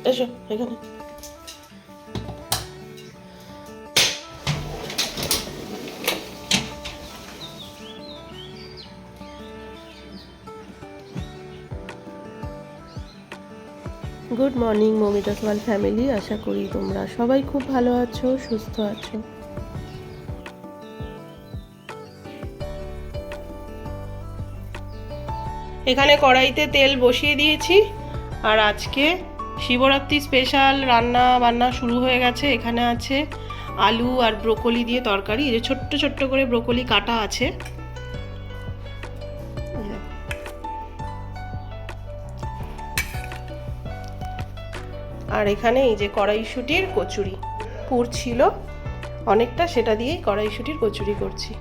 এসো এখানে। Good morning মমিতাস ওয়াল family, আশা করি তোমরা সবাই খুব ভালো আছো, সুস্থ আছো। এখানে কড়াইতে তেল বসিয়ে দিয়েছি, আর আজকে শিবরাত্রি স্পেশাল রান্না বান্না শুরু হয়ে গেছে। এখানে আছে আলু আর ব্রোকলি দিয়ে তরকারি, এই যে ছোট্ট ছোট্ট করে ব্রোকলি কাটা আছে। আর এখানে এই যে কড়াইশুঁটির কচুরি, পুর ছিল অনেকটা, সেটা দিয়েই কড়াইশুঁটির কচুরি করছি।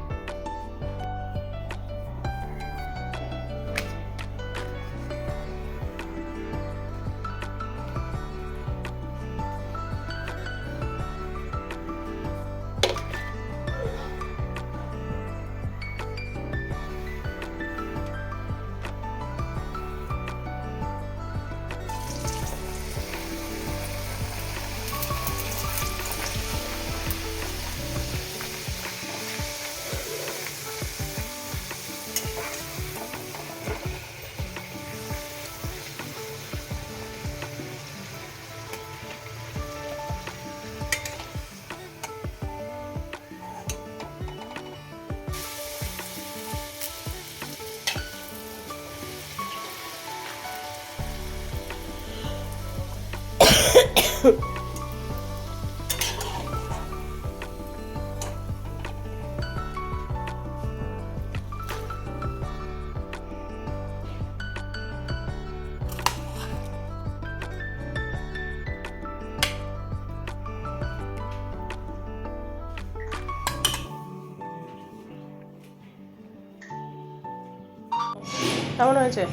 কেমন হয়েছে?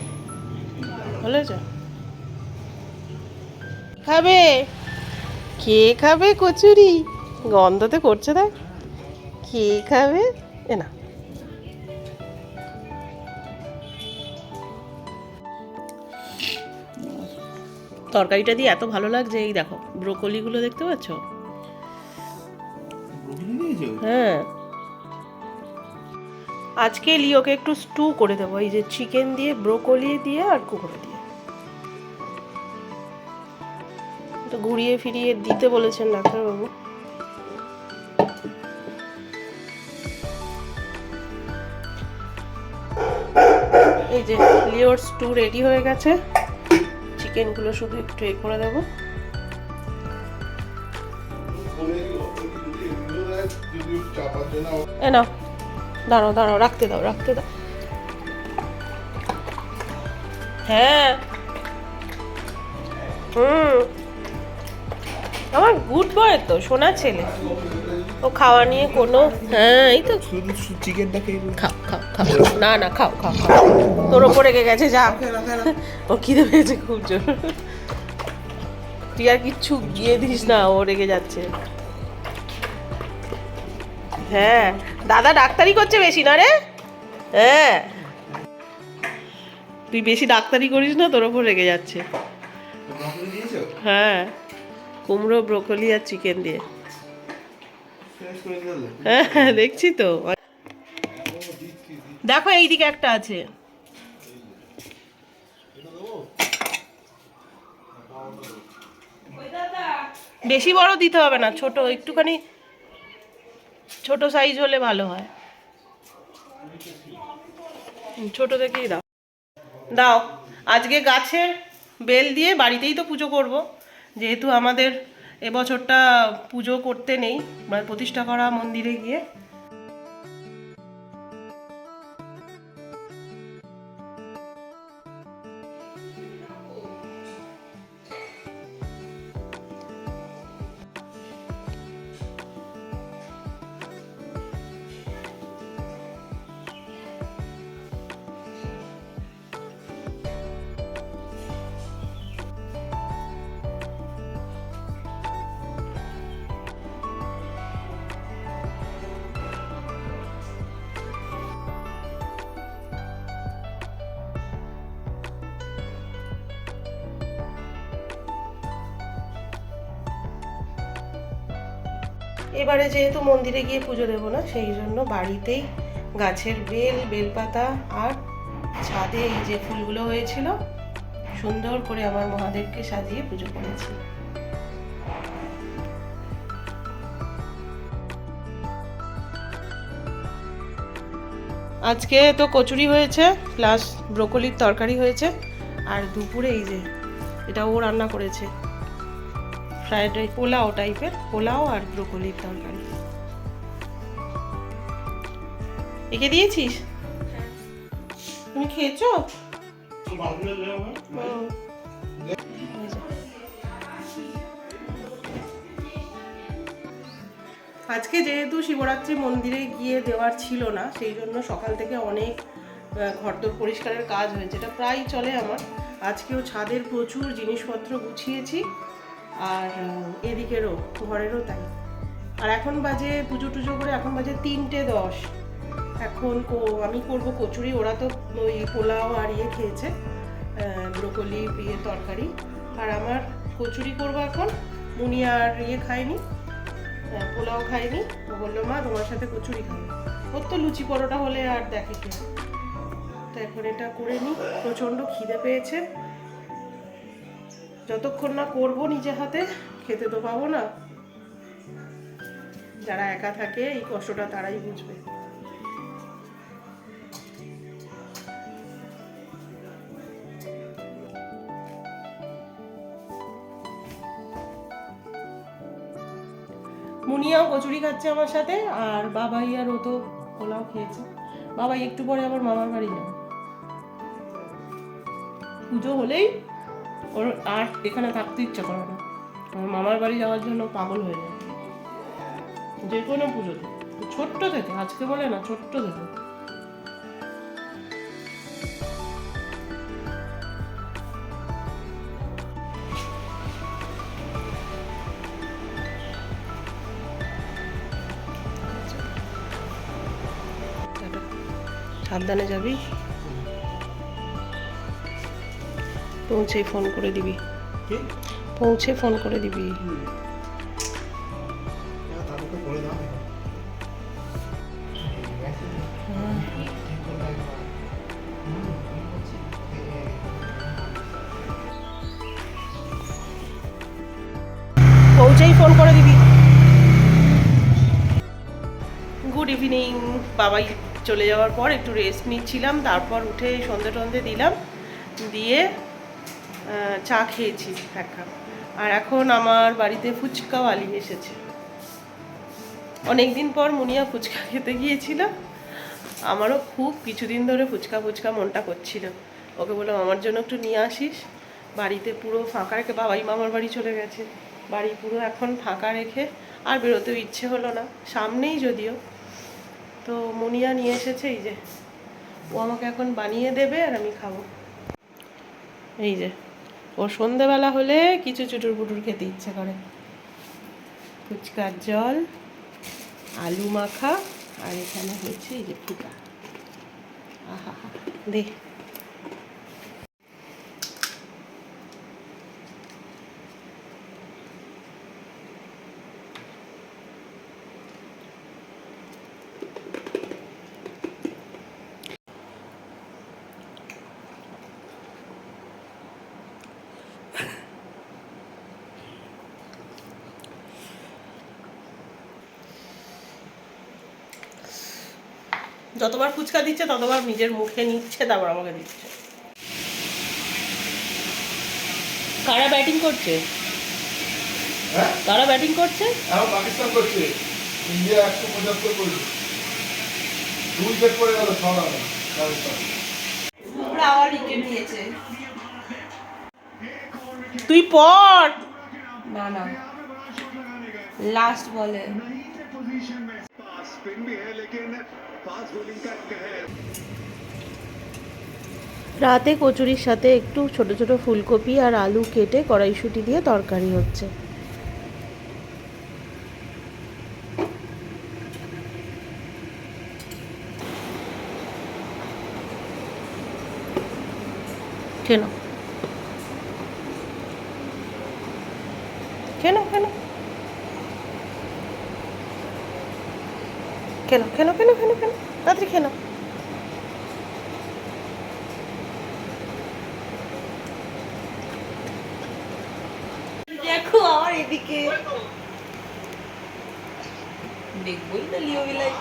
ভালো হয়েছে? খাবে? কে খাবে কচুরি? গন্ধতে করছে, দেখ। কে খাবে? এ না, তরকারিটা দিয়ে এত ভালো লাগছে। এই দেখো ব্রোকলিগুলো দেখতে পাচ্ছ? হ্যাঁ, আজকে লিওকে একটু স্টু করে দেবো, এই যে চিকেন দিয়ে, ব্রোকলি দিয়ে আর কুমড়ো দিয়ে। তো ঘুরিয়ে ফিরিয়ে দিতে বলেছেন ডাক্তারবাবু। এই যে লিওর স্টু রেডি হয়ে গেছে, চিকেনগুলো শুধু একটু এ করে দেবো। এ নাও, দাঁড়াও দাঁড়াও, রাখতে দাও রাখতে দাও। হ্যাঁ, আমার গুড বয় তো, সোনা ছেলে। ও খাওয়া নিয়ে কোনো, হ্যাঁ এই তো শুধু চিকেনটাকে খাও খাও খাও, না না খাও খাও খাও, তোর ওপর রেগে গেছে, যা। ও খিদে পেয়েছে খুব জোর। তুই আর কিচ্ছু গিয়ে দিস না, ও রেগে যাচ্ছে। হ্যাঁ, দাদা ডাক্তারি করছে বেশি না রে? হ্যাঁ, তুই বেশি ডাক্তারি করিস না, তোর ওপর রেগে যাচ্ছে। হ্যাঁ, কুমড়ো, ব্রোকলি আর চিকেন দিয়ে। হ্যাঁ দেখছি তো। দেখো এইদিকে একটা আছে। বেশি বড় দিতে হবে না, ছোট একটুখানি, ছোট সাইজ হলে ভালো হয়। ছোট দেখেই দাও। দাও, আজকে গাছের বেল দিয়ে, বাড়িতেই তো পুজো করব, যেহেতু আমাদের এবছরটা পুজো করতে নেই, মানে প্রতিষ্ঠা করা মন্দিরে গিয়ে। এবারে যেহেতু মন্দিরে গিয়ে পুজো দেবো না, সেই জন্য বাড়িতেই গাছের বেলপাতা আর ছাদে এই যে ফুলগুলো হয়েছিল সুন্দর করে আমার মহাদেবকে সাজিয়ে পুজো করেছি। আজকে তো কচুরি হয়েছে প্লাস ব্রোকলির তরকারি হয়েছে, আর দুপুরে এই যে এটা ও রান্না করেছে ফ্রাইড রাইস, পোলাও টাইপের, পোলাও আর ব্রোকলির তরকারি। একে দিয়েছিস? তুমি খেয়েছো? আজকে যেহেতু শিবরাত্রি মন্দিরে গিয়ে দেওয়ার ছিল না, সেই জন্য সকাল থেকে অনেক ঘরদোর পরিষ্কারের কাজ হয়েছে, এটা প্রায় চলে আমার। আজকেও ছাদের প্রচুর জিনিসপত্র গুছিয়েছি, আর এদিকেরও ঘরেরও তাই। আর এখন বাজে পুজো টুজো করে এখন বাজে 3:10। এখন আমি করব কচুরি, ওরা তো ওই পোলাও আর ইয়ে খেয়েছে, ব্রোকলি তরকারি, আর আমার কচুরি করব এখন। মুনি আর খায়নি, পোলাও খায়নি, ও বললো মা তোমার সাথে কচুরি খাবো। ওর তো লুচি পরোটা হলে আর দেখে কে। তো এখন এটা করে নিই, প্রচণ্ড খিদে পেয়েছে। যতক্ষণ না করবো নিজে হাতে, খেতে তো পাবো না। যারা একা থাকে এই কষ্টটা তারাই বুঝবে। মুনিয়াও কচুরি খাচ্ছে আমার সাথে, আর বাবাই আর ও তো পোলাও খেয়েছে। বাবাই একটু পরে আবার মামার বাড়ি যাবে, পুজো হলেই ওর আর এখানে থাকতে ইচ্ছা করে না, আমার মামার বাড়ি যাওয়ার জন্য পাগল হয়ে যায় যে কোনো পুজোতে, ছোট্ট থেকে, আজকে বলে না, ছোট্ট থেকে। সাবধানে যাবি, পৌঁছে ফোন করে দিবি, পৌঁছে ফোন করে দিবি। পৌঁছেই ফোন করে দিবি। Good evening. বাবাই চলে যাওয়ার পর একটু রেস্ট নিচ্ছিলাম, তারপর উঠে সন্ধে টন্ধে দিলাম, দিয়ে চা খেয়েছি এক কাপ। আর এখন আমার বাড়িতে ফুচকাওয়ালি এসেছে। অনেকদিন পর মুনিয়া ফুচকা খেতে গিয়েছিল, আমারও খুব কিছুদিন ধরে ফুচকা ফুচকা মনটা করছিল। ওকে বললাম আমার জন্য একটু নিয়ে আসিস। বাড়িতে পুরো ফাঁকা রেখে, বাবাই মামার বাড়ি চলে গেছে, বাড়ি পুরো এখন ফাঁকা রেখে আর বেরোতেও ইচ্ছে হলো না, সামনেই যদিও। তো মুনিয়া নিয়ে এসেছে, এই যে ও আমাকে এখন বানিয়ে দেবে আর আমি খাবো। এই যে ও সন্ধেবেলা হলে কিছু চুটুর পুটুর খেতে ইচ্ছে করে, ফুচকার জল, আলু মাখা, আর এখানে হচ্ছে এই যে ফুটা। আহা দে। যতবার ফুচকা দিচ্ছে ততবার নিজের মুখে নিচ্ছে, তারপর আমাকে দিচ্ছে। কারা ব্যাটিং করছে? কারা ব্যাটিং করছে? পাকিস্তান করছে, ইন্ডিয়া 175 করছে, 2 উইকেট পড়ে গেল 6 রানে। আবার উইকেট নিয়েছে। তুই পড় না, না লাস্ট বলে। রাতে কচুরির সাথে একটু ছোট ছোট ফুলকপি আর আলু কেটে কড়াইশুঁটি দিয়ে তরকারি হচ্ছে। কেন কেন কেন কেন কেন কেন কেন কেন তাড়াতাড়ি কেন? দেখো আমার এদিকে দেখবই না লিও লাইক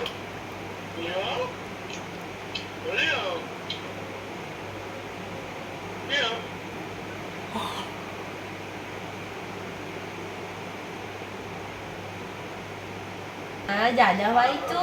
দাদা ভাই তো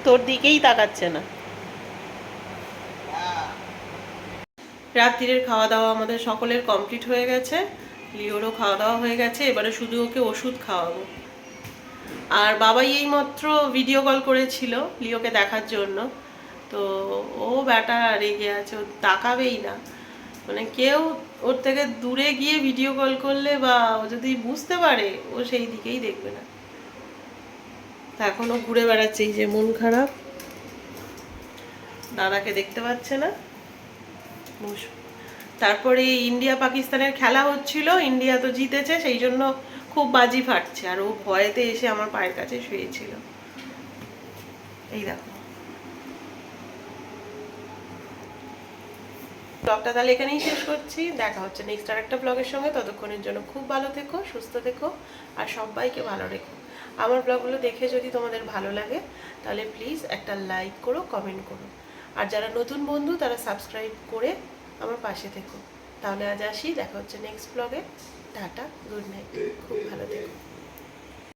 তোর দিকেই তাকাচ্ছে না। রাত্রিরের খাওয়া দাওয়া আমাদের সকলের কমপ্লিট হয়ে গেছে, লিওরও খাওয়া দাওয়া হয়ে গেছে, এবারে শুধু ওকে ওষুধ খাওয়াবো। আর বাবাই এইমাত্র ভিডিও কল করেছিল লিওকে দেখার জন্য, তো ও ব্যাটা রেগে আছে, ও তাকাবেই না। মানে কেউ ওর থেকে দূরে গিয়ে ভিডিও কল করলে বা ও যদি বুঝতে পারে, ও সেই দিকেই দেখবে না। এখনও ঘুরে বেড়াচ্ছে, এই যে মন খারাপ, দাদাকে দেখতে পাচ্ছে না। তারপরে ইন্ডিয়া পাকিস্তানের খেলা হচ্ছিল, ইন্ডিয়া তো জিতেছে, সেই জন্য খুব বাজি ফাটছে, আর ও ভয়েতে এসে আমার পায়ের কাছে শুয়েছিল। এই দেখো, ব্লগটা তাহলে এখানেই শেষ করছি। দেখা হচ্ছে নেক্সট আর একটা ব্লগের সঙ্গে। ততক্ষণের জন্য খুব ভালো থেকো, সুস্থ থেকো, আর সবাইকে ভালো রেখো। আমার ব্লগগুলো দেখে যদি তোমাদের ভালো লাগে তাহলে প্লিজ একটা লাইক করো, কমেন্ট করো, আর যারা নতুন বন্ধু তারা সাবস্ক্রাইব করে আমার পাশে থেকো। তাহলে আজ আসি, দেখা হচ্ছে নেক্সট ব্লগে। টাটা, গুড নাইট, খুব ভালো থেকো।